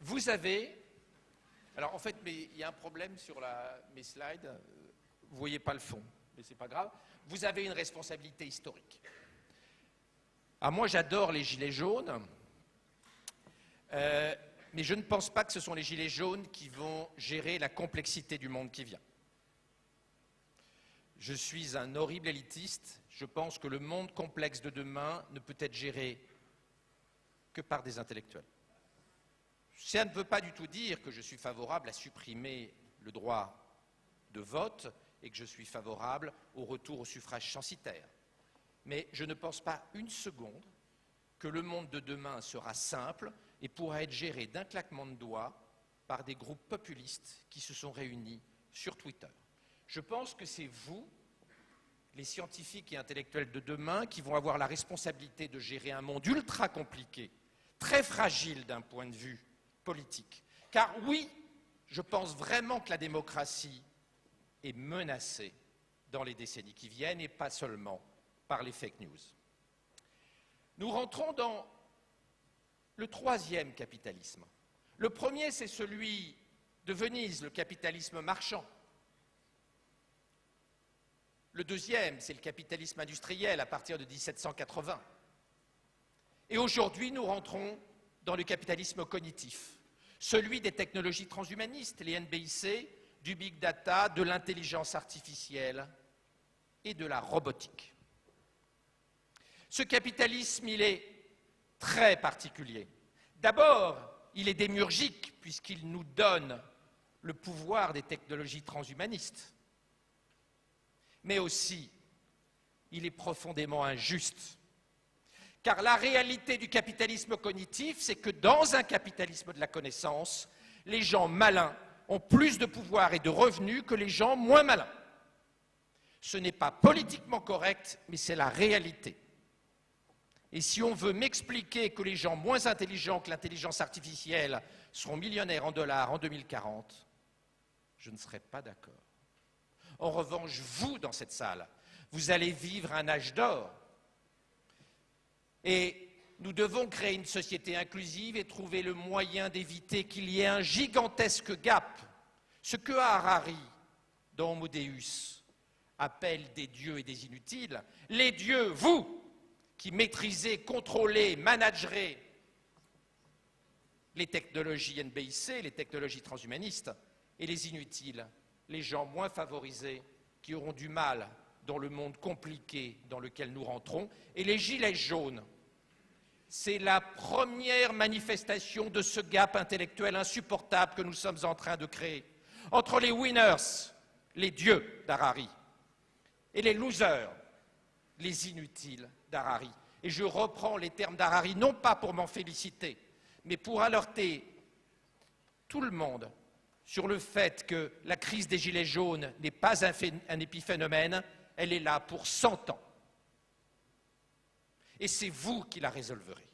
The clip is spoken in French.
Vous avez... Alors en fait, il y a un problème sur mes slides. Vous ne voyez pas le fond, mais ce n'est pas grave. Vous avez une responsabilité historique. Alors moi, j'adore les gilets jaunes, mais je ne pense pas que ce sont les gilets jaunes qui vont gérer la complexité du monde qui vient. Je suis un horrible élitiste. Je pense que le monde complexe de demain ne peut être géré que par des intellectuels. Ça ne veut pas du tout dire que je suis favorable à supprimer le droit de vote et que je suis favorable au retour au suffrage censitaire. Mais je ne pense pas une seconde que le monde de demain sera simple et pourra être géré d'un claquement de doigts par des groupes populistes qui se sont réunis sur Twitter. Je pense que c'est vous, les scientifiques et intellectuels de demain, qui vont avoir la responsabilité de gérer un monde ultra compliqué, très fragile d'un point de vue politique. Car oui, je pense vraiment que la démocratie est menacée dans les décennies qui viennent et pas seulement par les fake news. Nous rentrons dans le troisième capitalisme. Le premier, c'est celui de Venise, le capitalisme marchand. Le deuxième, c'est le capitalisme industriel à partir de 1780. Et aujourd'hui, nous rentrons dans le capitalisme cognitif, celui des technologies transhumanistes, les NBIC, du big data, de l'intelligence artificielle et de la robotique. Ce capitalisme, il est très particulier. D'abord, il est démiurgique puisqu'il nous donne le pouvoir des technologies transhumanistes. Mais aussi, il est profondément injuste. Car la réalité du capitalisme cognitif, c'est que dans un capitalisme de la connaissance, les gens malins ont plus de pouvoir et de revenus que les gens moins malins. Ce n'est pas politiquement correct, mais c'est la réalité. Et si on veut m'expliquer que les gens moins intelligents que l'intelligence artificielle seront millionnaires en dollars en 2040, je ne serai pas d'accord. En revanche, vous, dans cette salle, vous allez vivre un âge d'or. Et nous devons créer une société inclusive et trouver le moyen d'éviter qu'il y ait un gigantesque gap. Ce que Harari, dans Homo Deus, appelle des dieux et des inutiles, les dieux, vous, qui maîtrisez, contrôlez, managerez les technologies NBIC, les technologies transhumanistes, et les inutiles, les gens moins favorisés qui auront du mal dans le monde compliqué dans lequel nous rentrons. Et les gilets jaunes, c'est la première manifestation de ce gap intellectuel insupportable que nous sommes en train de créer entre les winners, les dieux d'Harari, et les losers, les inutiles d'Harari. Et je reprends les termes d'Harari, non pas pour m'en féliciter, mais pour alerter tout le monde sur le fait que la crise des Gilets jaunes n'est pas un épiphénomène, elle est là pour 100 ans. Et c'est vous qui la résolverez.